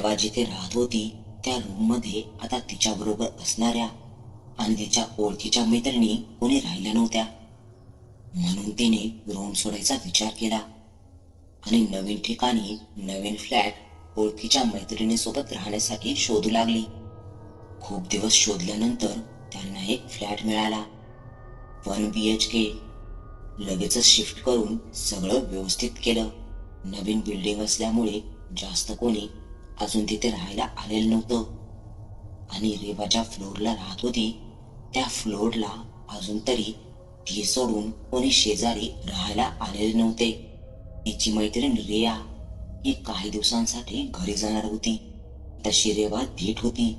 रेवा जिथे राहत होती त्या रूम मध्ये आता तिच्या बरोबर असणाऱ्या आणि तिच्या ओळखीच्या मैत्रिणी कोणी राहिल्या नव्हत्या. म्हणून तिने रूम सोडायचा विचार केला आणि नवीन ठिकाणी नवीन फ्लॅट ओळखीच्या मैत्रिणीसोबत राहण्यासाठी शोधू लागली. खूप दिवस शोधल्यानंतर त्यांना एक फ्लॅट मिळाला. 1 BHK. लगेचच शिफ्ट करून सगळं व्यवस्थित केलं. नवीन बिल्डिंग असल्यामुळे जास्त कोणी अजून तिथे राहायला आलेलं नव्हतं आणि रेवा ज्या फ्लोअरला राहत होती त्या फ्लोअरला अजून तरी ती सोडून कोणी शेजारी राहायला आलेले नव्हते. तिची मैत्रीण रिया ही काही दिवसांसाठी घरी जाणार होती. तशी रेवा धीट होती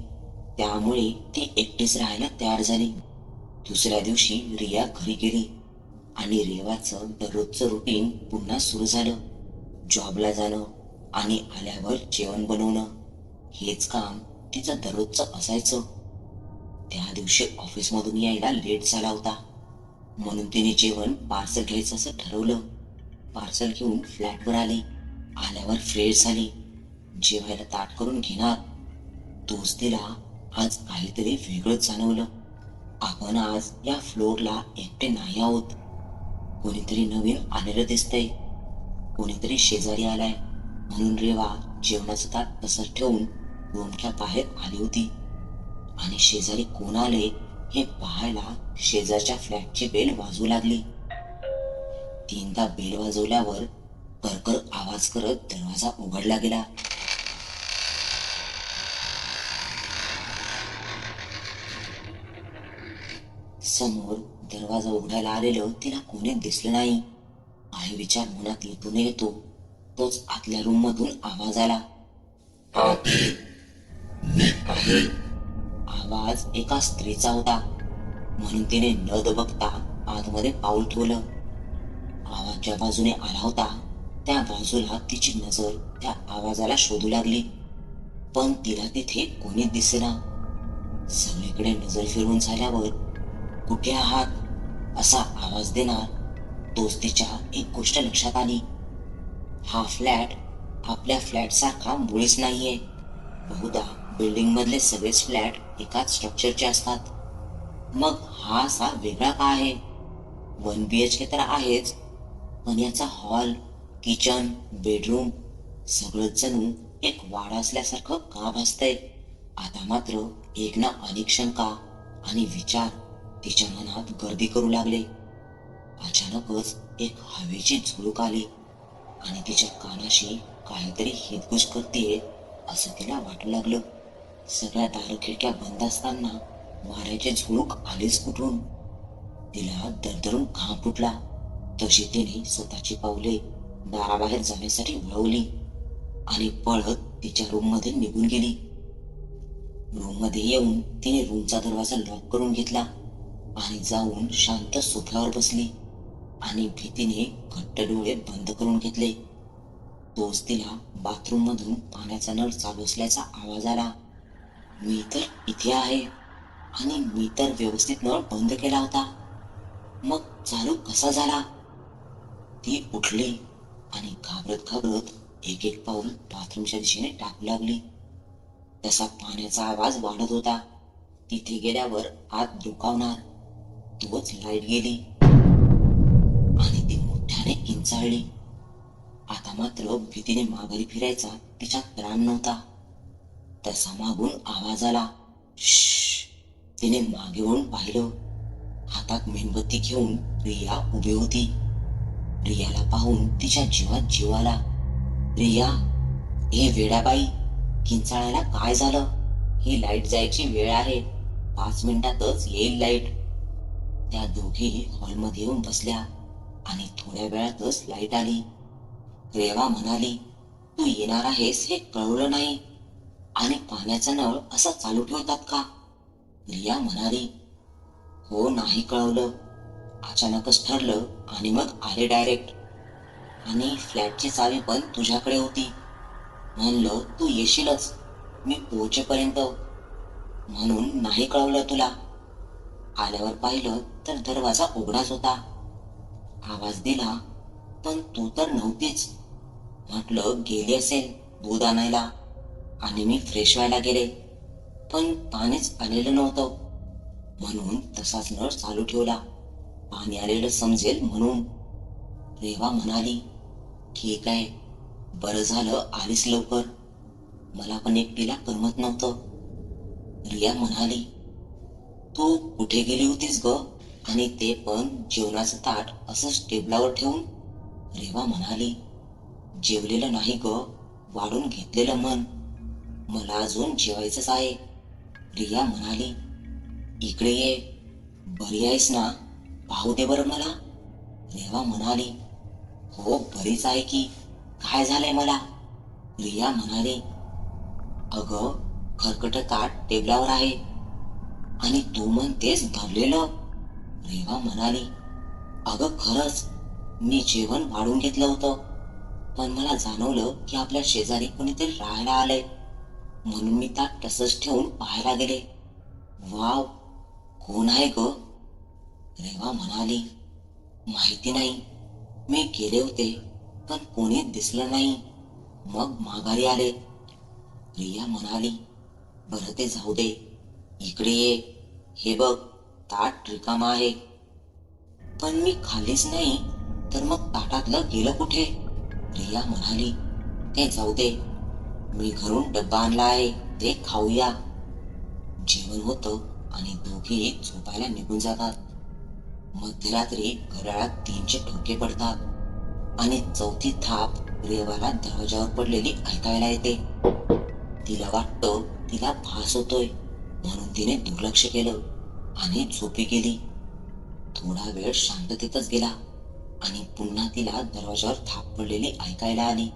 त्यामुळे ती एकटीच राहायला तयार झाली. दुसऱ्या दिवशी रिया घरी गेली आणि रेवाचं दररोजचं रुटीन पुन्हा सुरू झालं. जॉबला जाणं आणि आल्यावर जेवण बनवणं हेच काम तिचं दररोजचं असायचं. त्या दिवशी ऑफिसमधून यायला लेट झाला होता म्हणून तिने जेवण पार्सल घ्यायचं असं ठरवलं. पार्सल घेऊन फ्लॅटवर आली. आल्यावर फ्रेश झाली. जेवायला ताट करून घेणार तोच तिला आज काहीतरी वेगळंच जाणवलं. आपण आज या फ्लोअरला एकटे नाही आहोत. कोणीतरी नवीन आलेलं दिसतंय. कोणीतरी शेजारी आलाय. म्हणून रेवा जेवणाचं ताट तसंच ठेवून रूमच्या बाहेर आली होती आणि शेजारी कोण आले हे पाहायला शेजारच्या फ्लॅटची बेल वाजू लागली. 3दा बेल वाजवल्यावर करकर आवाज करत दरवाजा उघडला गेला. समोर दरवाजा उघडायला आलेलं तिला कोणी दिसलं नाही. काही विचार मनात येतो येतो तोच आतल्या रूम मधून आवाज आला. मी आहे. आवाज एका स्त्रीचा होता म्हणून तिने न दबकता आतमध्ये पाऊल ठेवलं. आवाज ज्या बाजूने आला होता त्या बाजूला तिची नजर त्या आवाजाला शोधू लागली पण तिला तिथे कोणी दिसेना. सगळीकडे नजर फिरून झाल्यावर कुठे आहात असा आवाज देणार तोच तिच्या एक गोष्ट लक्षात आली. हा फ्लॅट आपल्या फ्लॅट सारखा मुळीच नाहीये. बहुधा बिल्डिंग मधले सगळेच फ्लॅट एकाच स्ट्रक्चरचे असतात. मग हा असा वेगळा का आहे? 1 BHK तर आहेच पण याचा हॉल, किचन, बेडरूम सगळंच जणू एक वाडा असल्यासारखं का भासतंय? आता मात्र एक ना अनेक शंका आणि विचार तिच्या मनात गर्दी करू लागले. अचानकच एक हवेची झुळूक आली आणि तिच्या कानाशी काहीतरी हितगुज करतेय असं तिला वाटू लागलं. सगळ्या दार खिडक्या बंद असताना वाऱ्याची झुळूक आलीच कुठून? तिला दरदरून घाम फुटला. तशी तिने स्वतःची पावले दाराबाहेर जाण्यासाठी वळवली आणि पळत तिच्या रूम मध्ये निघून गेली. रूम मध्ये येऊन तिने रूमचा दरवाजा लॉक करून घेतला आणि जाऊन शांत सोफ्यावर बसली आणि भीतीने घट्ट डोळे बंद करून घेतले. तोच तिला बाथरूम मधून पाण्याचा नळ चालू असल्याचा आवाज आला. मी तर इथे आहे आणि मी तर व्यवस्थित नळ बंद केला होता. मग चालू कसा झाला? ती उठली आणि घाबरत घाबरत एक एक पाऊल बाथरूमच्या दिशेने टाकू लागली. तसा पाण्याचा आवाज वाढत होता. तिथे गेल्यावर आत डोकावणार तोच लाईट गेली आणि ती मोठ्याने किंचाळली. आता मात्र भीतीने माघारी फिरायचा तिच्यात प्राण नव्हता. तसा मागून आवाज आला. श्श्श. तिने मागे वळून पाहिलं. हातात मेणबत्ती घेऊन रिया उभी होती. रियाला पाहून तिच्या जीवात जीव आला. रिया, हे वेडाबाई, किंचाळायला काय झालं? ही लाईट जायची वेळ आहे. 5 मिनिटातच येईल लाईट. त्या दोघी हॉलमध्ये येऊन बसल्या आणि थोड्या वेळातच लाईट आली. रेवा म्हणाली, तू येणार आहेस हे कळवलं नाही आणि पाण्याचा नळ असा चालू ठेवतात का? रिया म्हणाली, हो नाही कळवलं. अचानकच ठरलं आणि मग आले डायरेक्ट. आणि फ्लॅटची चावी पण तुझ्याकडे होती. म्हणलं तू येशीलच मी पोहोचेपर्यंत म्हणून नाही कळवलं तुला. आल्यावर पाहिलं तर दरवाजा उघडाच होता. आवाज दिला पण तू तर नव्हतीच. म्हटलं गेली असेल दूध आणायला. आणि मी फ्रेश व्हायला गेले, पण पाणीच आलेलं नव्हतं. म्हणून तसाच नळ चालू ठेवला, पाणी आलेलं समजेल म्हणून. रेवा म्हणाली, ठीक आहे, बरं झालं आलीस लवकर, मला पण एकटीला करमत नव्हतं. रिया म्हणाली, तू कुठे गेली होतीस ग, आणि ते पण जेवणाचं ताट असंच टेबलावर ठेवून? रेवा म्हणाली, जेवलेलं नाही ग, वाढून घेतलेलं मन, मला अजून जेवायचंच आहे. रिया म्हणाली, इकडे ये, बरी आहेस ना, पाहू दे बरं मला. रेवा म्हणाली, हो बरीच आहे की, काय झालंय मला? रिया म्हणाली, अगं खरकट ताट टेबलावर आहे आणि तू म्हणतेस भरलेलं. रेवा म्हणाली, अगं खरंच, मी जेवण वाढून घेतलं होतं, पण मला जाणवलं की आपल्या शेजारी कोणीतरी राहायला आलंय, म्हणून मी ताट तसंच ठेवून पाहायला गेले. वाव, कोण आहे ग? रेवा म्हणाली, माहिती नाही, मी गेले होते पण कोणीच दिसलं नाही, मग माघारी आले. रिया म्हणाली, बरं ते जाऊ दे, इकडे ये, हे बघ, ताट रिकामा आहे. पण मी खाल्लीच नाही, तर मग ताटातलं गेलं कुठे? रिया म्हणाली, ते जाऊ दे, मी घरून डब्बा आणला आहे, ते खाऊया. जेवण होतं आणि दोघेही झोपायला निघून जातात. मध्यरात्री घड्याळात 3चे ठोके पडतात आणि चौथी थाप रेवाला दरवाजावर पडलेली ऐकायला येते. तिला वाटतं तिला भास होतोय, म्हणून तिने दुर्लक्ष केलं आणि झोपी गेली. थोडा वेळ शांततेतच गेला आणि पुन्हा तिला दरवाजावर थाप पडलेली ऐकायला आली.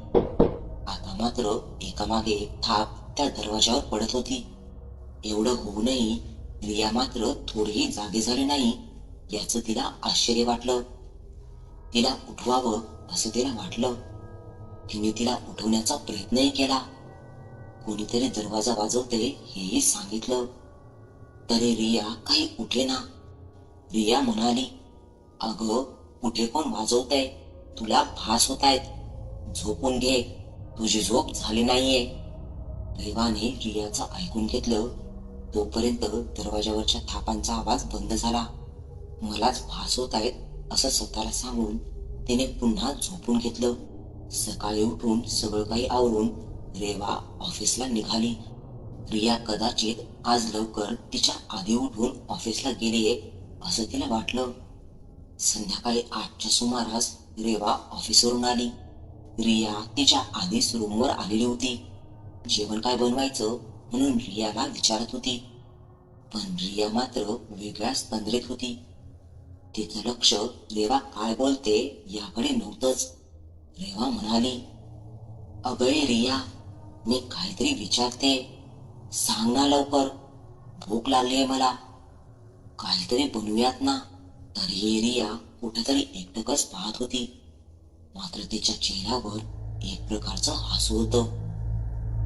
आता मात्र एकामागे एक थाप त्या दरवाजावर पडत होती. एवढं होऊनही रिया मात्र थोडीही जागी झाली नाही, याचं तिला आश्चर्य वाटलं. तिला उठवावं असं तिला वाटलं. तिने तिला उठवण्याचा प्रयत्नही केला. कोणीतरी दरवाजा वाजवते हेही सांगितलं, तरी रिया काही उठेना. रिया म्हणाली, अगं कुठे कोण वाजवतंय, तुला भास होत आहेत, झोपून घे, तुझी झोप झाली नाहीये. रेवाने रियाचं ऐकून घेतलं. तोपर्यंत दरवाजावरच्या थापांचा आवाज बंद झाला. मलाच भास होत आहेत असं स्वतःला सांगून तिने पुन्हा झोपून घेतलं. सकाळी उठून सगळं काही आवरून रेवा ऑफिसला निघाली. रिया कदाचित आज लवकर तिच्या आधी उठून ऑफिसला गेलीये असं तिला वाटलं. संध्याकाळी 8च्या सुमारास रेवा ऑफिसवरून आली. रिया तिच्या आधीच रूमवर आलेली होती. जेवण काय बनवायचं म्हणून रियाला विचारत होती, पण रिया मात्र वेगळ्याच तंद्रीत होती. तिचं लक्ष रेवा काय बोलते याकडे नव्हतंच. रेवा म्हणाली, अगं रिया, मी काहीतरी विचारते, सांग ना लवकर, भूक लागलीये मला, काहीतरी बनवूयात ना. तरीही रिया कुठेतरी एकटकच पाहत होती. मात्र तिच्या चेहऱ्यावर एक प्रकारचं हसू होतं,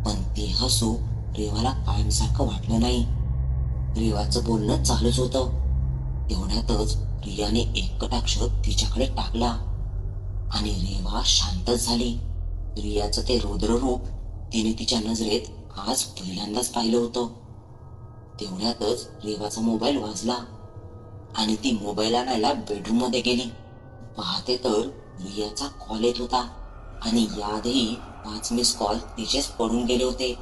पण ते हसू रेवाला कायमसारखं वाटलं नाही. रेवाचं बोलणं चालूच होतं. तेवढ्यातच रियाने एक कटाक्ष तिच्याकडे टाकला आणि रेवा शांतच झाली. रियाचं ते रौद्र रूप तिने तिच्या नजरेत आज पहिल्यांदाच पाहिलं होतं. तेवढ्यातच रेवाचा मोबाईल वाजला आणि ती मोबाईल आणायला बेडरूम मध्ये गेली. पाहते तर रियाचा कॉल येत होता आणि याआधी 5 मिस कॉल तिचेच पडून गेले होते.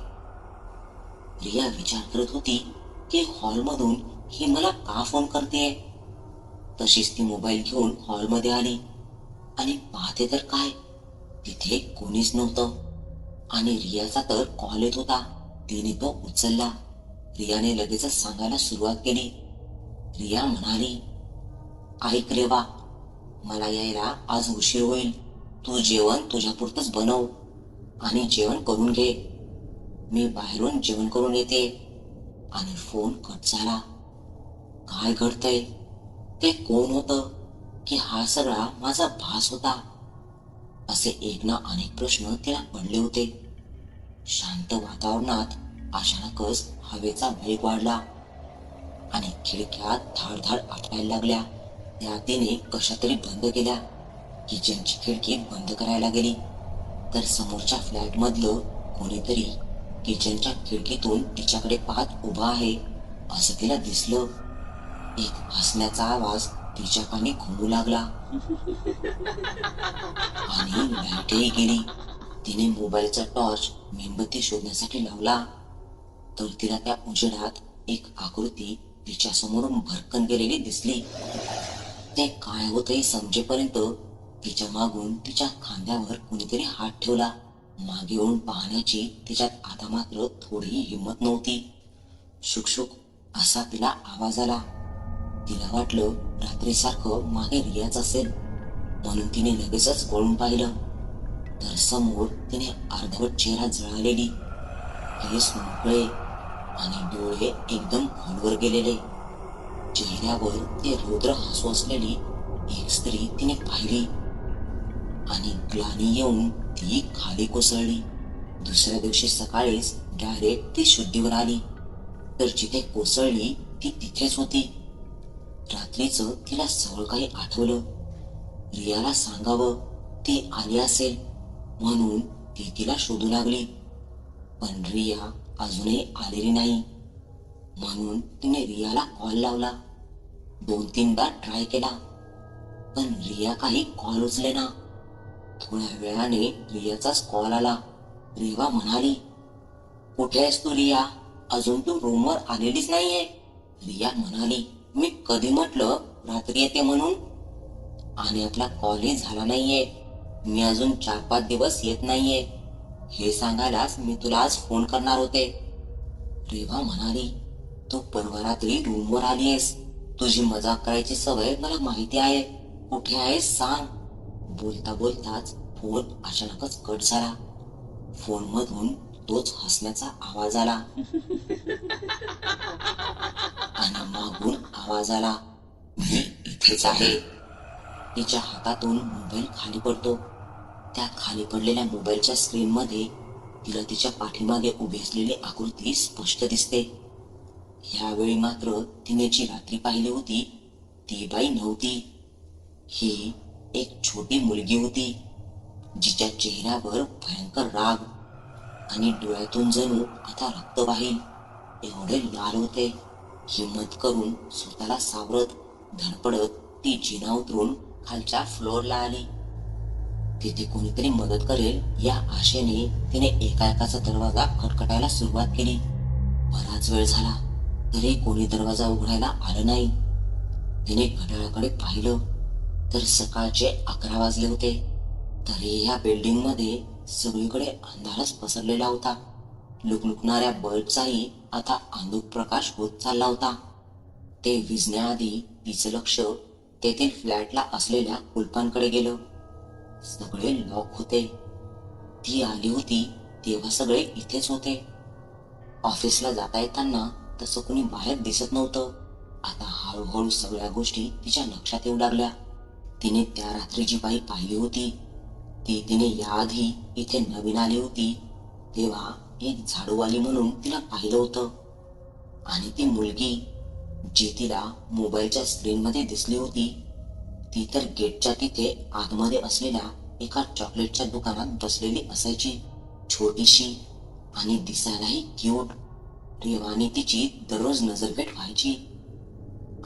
रिया विचार करत होती की हॉलमधून ही मला का फोन करते. तशीच ती मोबाईल घेऊन हॉलमध्ये आली आणि पाहते तर काय, तिथे कोणीच नव्हतं आणि रियाचा तर कॉल येत होता. तिने तो उचलला. रियाने लगेचच सांगायला सुरुवात केली. रिया म्हणाली, ऐक रेवा, मला यायला आज उशीर होईल, तू जेवण तुझ्यापुरतंच बनव आणि जेवण करून घे. मी बाहेरून जेवण करून येते. आणि फोन कट झाला. काय घडतंय, ते कोण होतं की हा सगळा माझा भास होता, असे एक ना अनेक प्रश्न तिला पडले होते. शांत वातावरणात अचानकच हवेचा वेग वाढला आणि खिडक्या धाडधाड आपटायला लागल्या. त्या तिने कशा तरी बंद केल्या. किचनची खिडकी बंद करायला गेली तर समोरच्या फ्लॅट मधलं कोणीतरी किचनच्या खिडकीतून तिच्याकडे पाहत उभा आहे असं तिला दिसलं. एक हसण्याचा आवाज तिच्या कानी घुमू लागला आणि लाईटही गेली. तिने मोबाईलचा टॉर्च मेणबत्ती शोधण्यासाठी लावला तर तिला त्या उजेडात एक आकृती तिच्या समोरून भरकन गेलेली दिसली. ते काय होतं हे समजेपर्यंत तिच्या मागून तिच्या खांद्यावर कुणीतरी हात ठेवला. मागे येऊन पाहण्याची तिच्यात आता मात्र थोडीही हिंमत नव्हती. शुकशुक असा तिला आवाज आला. तिला वाटलं रात्रीसारखं मागे रियाच असेल म्हणून तिने लगेचच वळून पाहिलं तर समोर तिने अर्धवट चेहरा जळालेली, केस मोकळे आणि डोळे एकदम खोलवर गेलेले. चेहऱ्यावर ते रुद्र हसू असलेली एक स्त्री तिने पाहिली आणि ग्लानी येऊन ती खाली कोसळली. दुसऱ्या दिवशी सकाळीच डायरेक्ट ती शुद्धीवर आली तर जिथे कोसळली ती तिथेच होती. रात्रीचं तिला सगळं काही आठवलं. रियाला सांगावं ती आली असेल म्हणून ती तिला शोधू लागली, पण रिया अजूनही आलेली नाही. म्हणून तिने रियाला कॉल लावला. 2-3दा ट्राय केला पण रिया काही कॉल उचलेना. थोड्या वेळाने रियाचाच कॉल आला. रेवा म्हणाली, कुठे आहेस तू रिया? अजून तू रूमवर आलेलीच नाहीये. रिया म्हणाली, मी कधी म्हटलं रात्री येते म्हणून? आणि आपला कॉलही झाला नाहीये. मी अजून 4-5 दिवस येत नाहीये हे सांगायलाच मी तुला आज फोन करणार होते. रेवा म्हणाली, तू परवा रात्री रूमवर आलीयस. तुझी मजाक करायची सवय मला माहिती आहे. कुठे आहेस सांग. बोलता बोलताच फोन अचानकच कट झाला. फोन मधून तोच हसण्याचा आवाज आला आणि मागून आवाज आला, मी इथेच आहे. तिच्या हातातून मोबाईल खाली पडतो. त्या खाली पडलेल्या मोबाईलच्या स्क्रीन मध्ये तिला तिच्या पाठीमागे उभी असलेली आकृती स्पष्ट दिसते. यावेळी मात्र तिने जी रात्री पाहिली होती ती बाई नव्हती. ही एक छोटी मुलगी होती जिच्या चेहऱ्यावर भयंकर राग आणि डोळ्यातून जणू आता रक्त वाहील एवढे लाल होते. हिम्मत करून स्वतःला सावरत धडपडत ती जिना उतरून खालच्या फ्लोअरला आली. तिथे कोणीतरी मदत करेल या आशेने तिने एकाचा दरवाजा खटखटायला सुरुवात केली. बराच वेळ झाला तरी कोणी दरवाजा उघडायला आलं नाही. तिने घड्याळाकडे पाहिलं तर सकाळचे 11 वाजले होते. तरी या बिल्डिंग मध्ये सगळीकडे अंधारच पसरलेला होता. लुकलुकणाऱ्या बल्बचाही आता अंधुक प्रकाश होत चालला होता. ते विझण्याआधी तिचं लक्ष तेथील फ्लॅटला असलेल्या कुलपांकडे गेलं. सगळे लॉक होते. ती आली होती तेव्हा सगळे इथेच होते. ऑफिसला जाता येताना तसं कोणी बाहेर दिसत नव्हतं. आता हळूहळू सगळ्या गोष्टी तिच्या लक्षात येऊ लागल्या. तिने त्या रात्री जी बाई पाहिली होती ती तिने याआधी इथे नवीन आली होती तेव्हा एक झाडूवाली म्हणून तिला पाहिलं होतं. आणि ती मुलगी जी तिला मोबाईलच्या स्क्रीन मध्ये दिसली होती ती तर गेटच्या तिथे आतमध्ये असलेल्या एका चॉकलेटच्या दुकानात बसलेली असायची. छोटीशी आणि दिसायलाही क्यूट. रेवाने तिची दररोज नजरभेट व्हायची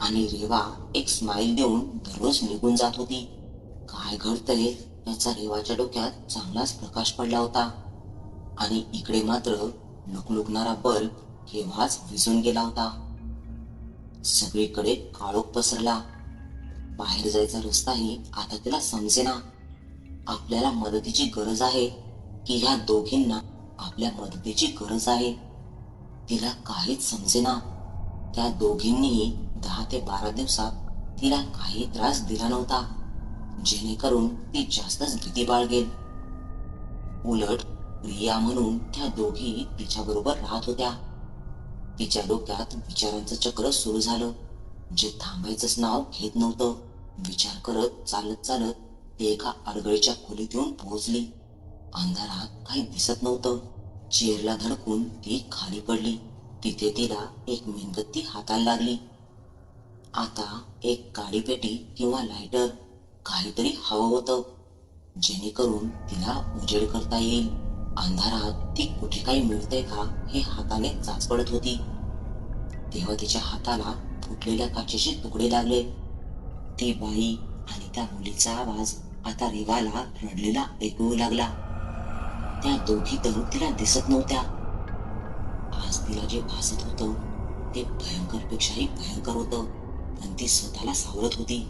आणि रेवा एक स्माइल देऊन दररोज निघून जात होती. काय घडतंय याचा रेवाच्या डोक्यात चांगलाच प्रकाश पडला होता. आणि इकडे मात्र लुकलुकणारा बल्ब केव्हाच विझून गेला होता. सगळीकडे काळोख पसरला. बाहेर जायचा रस्ताही आता तिला समजेना. आपल्याला मदतीची गरज आहे की ह्या दोघींना आपल्या मदतीची गरज आहे तिला काहीच समजेना. त्या दोघींनीही 10 ते 12 दिवसात तिला काही त्रास दिला नव्हता जेणेकरून ती जास्तच भीती बाळगेल. उलट रिया म्हणून त्या दोघी तिच्या बरोबर राहत होत्या. तिच्या डोक्यात विचारांचं चक्र सुरू झालं जे थांबायचंच नाव घेत नव्हतं. विचार करत चालत चालत ती एका अडगळीच्या खोलीत येऊन पोहोचली. अंधारात काही दिसत नव्हतं. चेअरला धडकून ती खाली पडली. तिथे तिला एक मेणबत्ती हाताला लागली. आता एक काडीपेटी किंवा लायटर काहीतरी हवं होतं जेणेकरून तिला उजेड करता येईल. अंधारात ती कुठे काही मिळते का हे हाताने चाचपडत होती. तेव्हा तिच्या हाताला फुटलेल्या काचेचे तुकडे लागले. ती बाई आणि त्या मुलीचा आवाज आता रेवाला रडलेला ऐकू लागला. त्या दोघी तर तिला दिसत नव्हत्या. आज तिला जे भासत होतं ते भयंकर पेक्षाही भयंकर होतं, पण ती स्वतःला सावरत होती.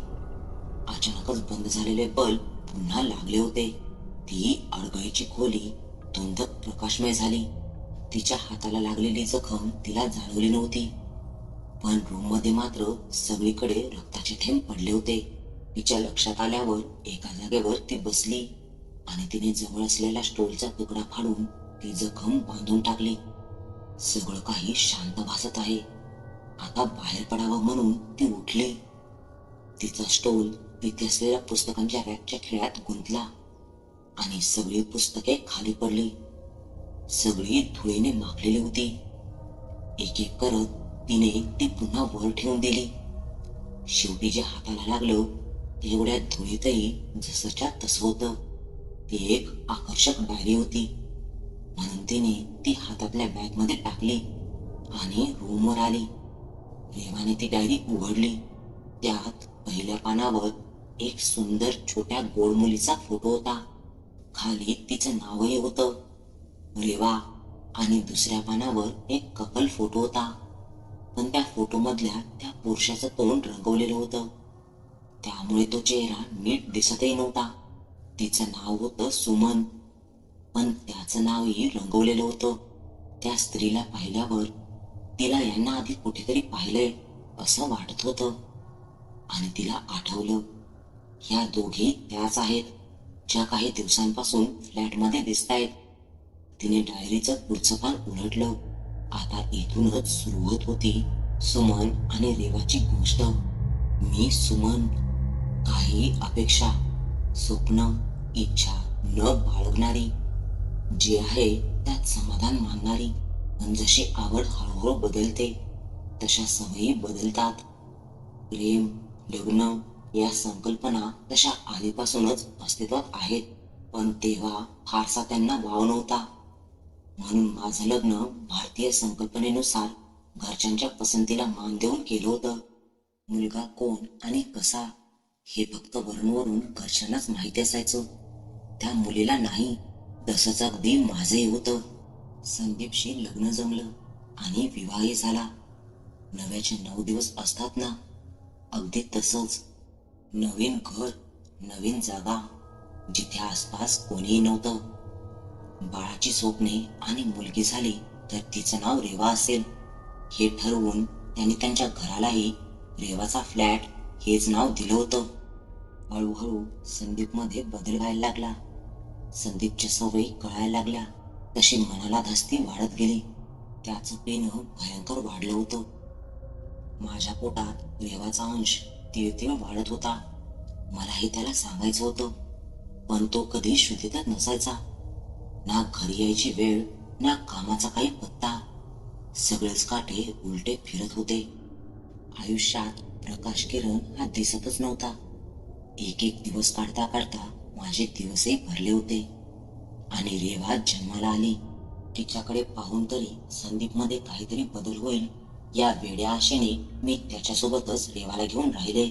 अचानकच बंद झालेले बल्ब पुन्हा लागले होते. ती अडगळीची खोली धुंदक प्रकाशमय झाली. तिच्या हाताला लागलेली जखम तिला जाणवली नव्हती, पण रूम मध्ये मात्र सगळीकडे रक्ताचे थेंब पडले होते. तिच्या लक्षात आल्यावर एका जागेवर ती बसली आणि तिने जवळ असलेला स्टोलचा तुकडा फाडून ती जखम बांधून टाकली. सगळं काही शांत भासत आहे. आता बाहेर पडावं म्हणून ती उठली. तिचा स्टोल तिथे असलेल्या पुस्तकांच्या रॅकच्या खिळ्यात गुंतला आणि सगळी पुस्तके खाली पडली. सगळी धुळीने माखलेली होती. एक एक करत तिने ती पुन्हा वर ठेवून दिली. शेवटी जे हाताला लागलं एवढ्या धुळीतही जसंच्या तसं होतं. ती एक आकर्षक डायरी होती, म्हणून तिने ती हातातल्या बॅग मध्ये टाकली आणि रूमवर आली. रेवाने ती डायरी उघडली. त्यात पहिल्या पानावर एक सुंदर छोट्या गोड मुलीचा फोटो होता. खाली तिचं नावही होतं, रेवा. आणि दुसऱ्या पानावर एक कपल फोटो होता, पण त्या फोटो मधल्या त्या पुरुषाचं तोंड रंगवलेलं होतं, त्यामुळे तो चेहरा नीट दिसतही नव्हता. तिचं नाव होतं सुमन, पण त्याचं नावही रंगवलेलं होतं. त्या स्त्रीला पाहिल्यावर तिला यांना आधी कुठेतरी पाहिलंय असं वाटत होतं आणि तिला आठवलं, ह्या दोघी त्याच आहेत ज्या काही दिवसांपासून फ्लॅटमध्ये दिसतायत. तिने डायरीचं पुढचं पान उलटलं. आता इथूनच सुरू होत होती सुमन आणि रेवाची गोष्ट. मी सुमन, काही अपेक्षा, स्वप्न, इच्छा न बाळगणारी, जे आहे त्यात समाधान मानणारी. पण जशी आवड हळूहळू बदलते तशा सवयी बदलतात. प्रेम, लग्न या संकल्पना तशा आधीपासूनच अस्तित्वात आहेत, पण तेव्हा फारसा त्यांना वाव नव्हता. म्हणून माझं लग्न भारतीय संकल्पनेनुसार घरच्यांच्या पसंतीला मान देऊन केलं होतं. मुलगा कोण आणि कसा हे फक्त वरून घरच्यांनाच माहिती असायचं, त्या मुलीला नाही. तसंच अगदी माझंही होतं. संदीपशी लग्न जमलं आणि विवाहही झाला. नव्याचे 9 दिवस असतात ना, अगदी तसंच. नवीन घर, नवीन जागा, जिथे आसपास कोणीही नव्हतं. बाळाची स्वप्ने आणि मुलगी झाली तर तिचं नाव रेवा असेल हे ठरवून त्यांनी त्यांच्या घरालाही रेवाचा फ्लॅट हेच नाव दिलं होतं. हळूहळू संदीप मध्ये बदल व्हायला लागला. संदीपच्या सवयी कळायला लागल्या. तशी मनाला धास्ती वाढत गेली. त्याचं पेनं भयंकर वाढलं होतं. माझ्या पोटात रेवाचा अंश तीळ वाढत होता. मलाही त्याला सांगायचं होतं, पण तो कधी शुद्धीतच नसायचा. ना घरी यायची वेळ, ना कामाचा काही पत्ता. सगळेच काटे उलटे फिरत होते. आयुष्यात प्रकाश किरण हा दिसतच नव्हता. एक एक दिवस काढता काढता माझे दिवसही भरले होते आणि रेवा जन्माला आली. तिच्याकडे पाहून तरी संदीप मध्ये काहीतरी बदल होईल या वेड्या आशेने मी त्याच्यासोबतच रेवाला घेऊन राहिले.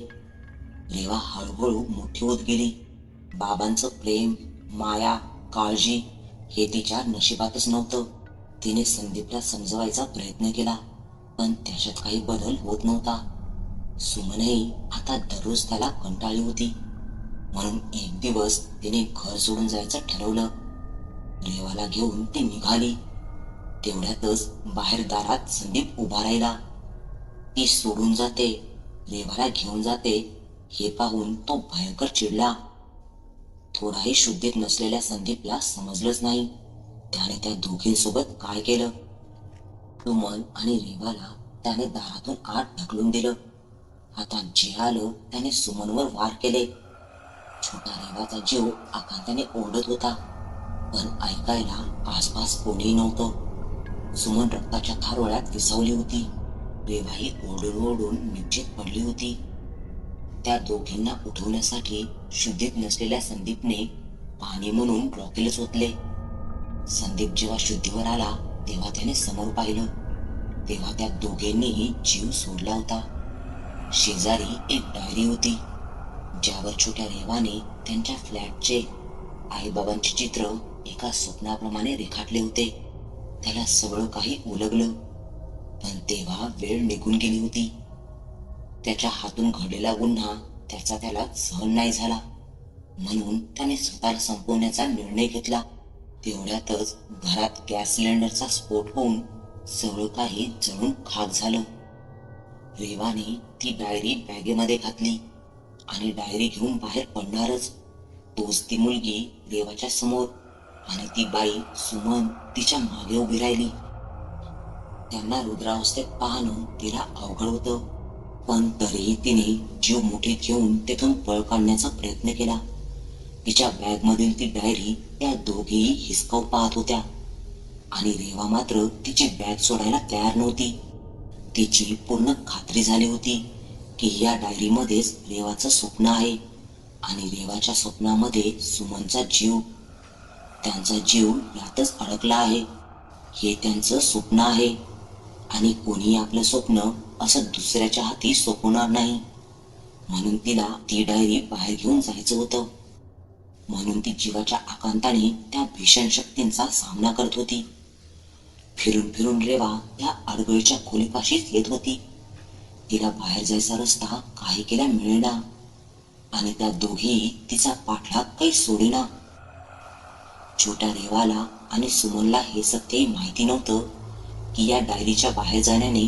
रेवा हळूहळू मोठी होत गेली. बाबांचं प्रेम, माया, काळजी हे तिच्या नशिबातच नव्हतं. तिने संदीपला समजवायचा प्रयत्न केला, पण त्याच्यात काही बदल होत नव्हता. सुमनही आता दररोज त्याला कंटाळली होती. म्हणून एक दिवस तिने घर सोडून जायचं ठरवलं. रेवाला घेऊन ती निघाली. तेवढ्यातच बाहेर दारात संदीप उभा राहिला. ती सोडून जाते, रेवाला घेऊन जाते हे पाहून तो भयंकर चिडला. थोडाही शुद्धीत नसलेल्या संदीपला समजलंच नाही त्याने त्या दोघींसोबत काय केलं. सुमन आणि रेवाला त्याने दारातून आत ढकलून दिलं. हातात जे आलं त्याने सुमनवर वार केले. छोटा रेवाचा जीव आकांताने ओरडत होता, पण ऐकायला आसपास कोणीही नव्हतं. सुमन रक्ताच्या थारोळ्यात विसावली होती. रेवाही ओरडून ओरडून निश्चित पडली होती. त्या दोघींना उठवण्यासाठी शुद्धीत नसलेल्या संदीपने पाणी म्हणून रॉकेलच ओतले. संदीप जेव्हा शुद्धीवर आला तेव्हा त्याने समोर पाहिलं तेव्हा त्या दोघांनीही जीव सोडला होता. शेजारी एक डायरी होती ज्यावर छोट्या रेवाने त्यांच्या फ्लॅटचे आईबाबांचे चित्र एका स्वप्नाप्रमाणे रेखाटले होते. त्याला सगळं काही उलगलं, पण तेव्हा वेळ निघून गेली होती. त्याच्या हातून घडलेला गुन्हा त्याला सहन नाही झाला, म्हणून त्याने स्वतःला संपवण्याचा निर्णय घेतला. तेवढ्यातच घरात गॅस सिलेंडरचा स्फोट होऊन सगळं काही जळून खाक झालं. रेवाने ती डायरी बॅगेमध्ये घातली आणि डायरी घेऊन बाहेर पडणारच तोच ती मुलगी रेवाच्या समोर आणि ती बाई सुमन तिच्या मागे उभी राहिली. त्यांना रुद्रावस्थेत पाहणं तिला अवघड होतं, पण तरीही तिने जीव मुठीत घेऊन तिथून पळ काढण्याचा प्रयत्न केला. तिच्या बॅग मधील ती डायरी त्या दोघेही हिसकावून पाहत होत्या आणि रेवा मात्र तिची बॅग सोडायला तयार नव्हती. तिची पूर्ण खात्री झाली होती की या डायरीमध्येच रेवाचं स्वप्न आहे आणि रेवाच्या स्वप्नामध्ये सुमनचा जीव, त्यांचा जीव यातच अडकला आहे. हे त्यांचं स्वप्न आहे आणि कोणी आपलं स्वप्न असं दुसऱ्याच्या हाती सोपवणार नाही. म्हणून तिला ती डायरी बाहेर घेऊन जायचं होतं. म्हणून ती जीवाच्या आकांताने त्या भीषण शक्तींचा सामना करत होती. फिरून फिरून रेवा त्या अडगळीच्या खोलीपाशीच येत होती. तिला बाहेर जायचा रस्ता काही केला मिळेना आणि त्या दोघी तिचा पाठलाग काही सोडेना. छोट्या रेवाला आणि सुमनला हे सत्य माहिती नव्हतं की या डायरीच्या बाहेर जाण्याने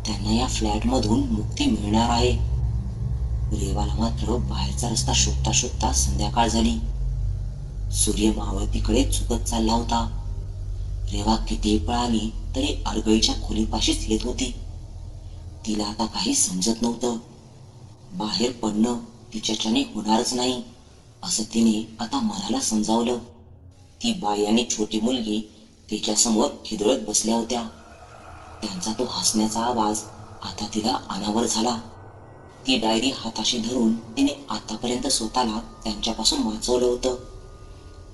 त्यांना या फ्लॅटमधून मुक्ती मिळणार आहे. रेवाला मात्र बाहेरचा रस्ता शोधता शोधता संध्याकाळ झाली. सूर्य मावळतीकडे झुकत चालला होता. रेवा कितीही पळाली तरी अडगळीच्या खोलीपाशीच येत होती. तिला आता काही समजत नव्हतं. बाहेर पडणं तिच्याच्याने होणारच नाही असं तिने आता मनाला समजावलं. ती बाई आणि छोटी मुलगी तिच्या समोर खिदळत बसल्या होत्या. त्यांचा तो हसण्याचा आवाज आता तिला अनावर झाला. ती डायरी हाताशी धरून तिने आतापर्यंत स्वतःला त्यांच्यापासून वाचवलं होतं.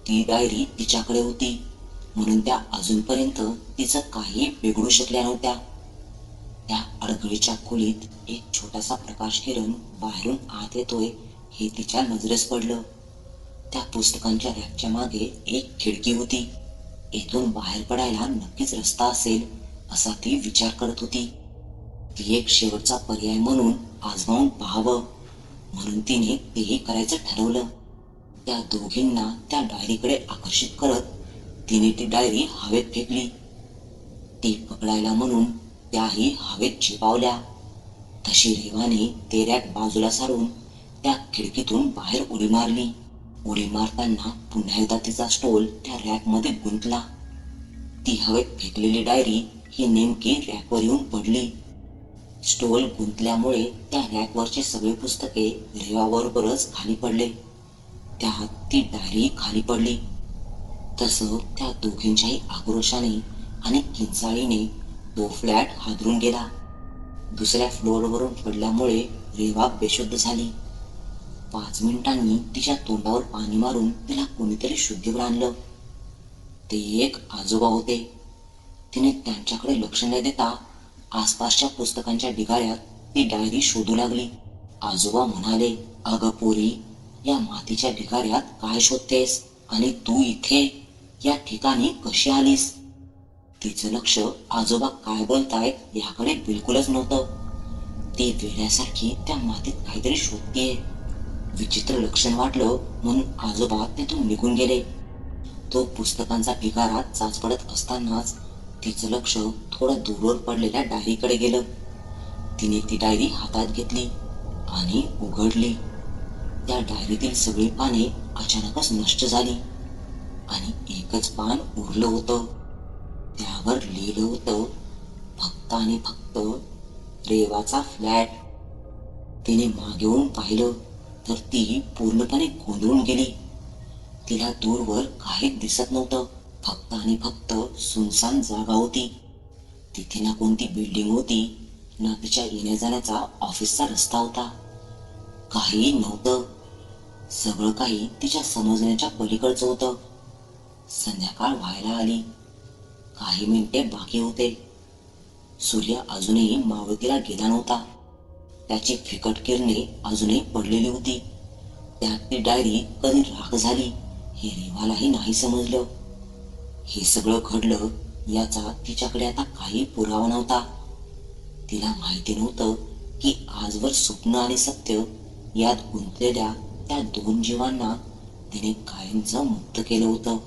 ती डायरी तिच्याकडे होती म्हणून त्या अजूनपर्यंत तिचं काही बिघडू शकल्या नव्हत्या. त्या अडगळीच्या खोलीत एक छोटासा प्रकाश किरण बाहेरून आत येतोय हे तिच्या नजरेस पडलं. त्या पुस्तकांच्या रॅकच्या मागे एक खिडकी होती. इथून बाहेर पडायला नक्कीच रस्ता असेल असा ती विचार करत होती. ती एक शेवटचा पर्याय म्हणून आजमावून पाहावं म्हणून तिने तेही करायचं ठरवलं. त्या दोघींना त्या डायरीकडे आकर्षित करत तिने ती डायरी हवेत फेकली. ती पकडायला म्हणून त्याही हवेत झेपावल्या. तशी रेवाने ते रॅक बाजूला सारून त्या खिडकीतून बाहेर उडी मारली. उडी मारताना पुन्हा एकदा तिचा स्टोल त्या रॅकमध्ये गुंतला. ती हवेत फेकलेली डायरी ही नेमकी रॅकवर येऊन पडली. स्टोल गुंतल्यामुळे त्या रॅकवरचे सगळे पुस्तके रेवाबरोबरच खाली पडले. त्यात ती डायरी खाली पडली. तसं त्या दोघींच्याही आक्रोशाने आणि किंचाळीने तो फ्लॅट हादरून गेला. दुसऱ्या फ्लोअरवरून पडल्यामुळे रेवा बेशुद्ध झाली. 5 मिनिटांनी तिच्या तोंडावर पाणी मारून तिला कोणीतरी शुद्धीवर आणलं. ते एक आजोबा होते. तिने त्यांच्याकडे लक्ष न देता आसपासच्या पुस्तकांच्या ढिगाऱ्यात ती डायरी शोधू लागली. आजोबा म्हणाले, अगं पोरी, या मातीच्या ढिगाऱ्यात काय शोधतेस आणि तू इथे या ठिकाणी कशी आलीस? तिचं लक्ष आजोबा काय बोलतायत याकडे बिलकुलच नव्हतं. ती वेड्यासारखी त्या मातीत काहीतरी शोधतेय. विचित्र लक्षण वाटलं म्हणून आजोबा तिथून निघून गेले. तो पुस्तकांचा ढिगारा चाचपडत असतानाच तिचं लक्ष थोडं दूरवर पडलेल्या डायरीकडे गेलं. तिने ती डायरी हातात घेतली आणि उघडली. त्या डायरीतील सगळी पाने अचानकच नष्ट झाली आणि एकच पान उरलं होतं. त्यावर लिहिलं होतं, फक्त आणि फक्त रेवाचा फ्लॅट. तिने मागे वळून पाहिलं तर ती पूर्णपणे गोंधळून गेली. तिला दूरवर काही दिसत नव्हतं. फक्त आणि फक्त सुनसान जागा होती. तिथे ना कोणती बिल्डिंग होती ना तिच्या येण्या जाण्याचा ऑफिसचा रस्ता होता. काही नव्हतं. सगळं काही तिच्या समजण्याच्या पलीकडचं होतं. संध्याकाळ व्हायला आली. काही मिनिटे बाकी होते. सूर्य अजूनही मावळतीला गेला नव्हता. त्याची फिकट किरणे अजूनही पडलेली होती. त्यात ती डायरी कधी राख झाली हे रेवालाही नाही समजलं. हे सगळं घडलं याचा तिच्याकडे आता काही पुरावा नव्हता. तिला माहिती नव्हतं की आजवर स्वप्न आणि सत्य यात गुंतलेल्या त्या दोन जीवांना तिने कायमचं मुक्त केलं होतं.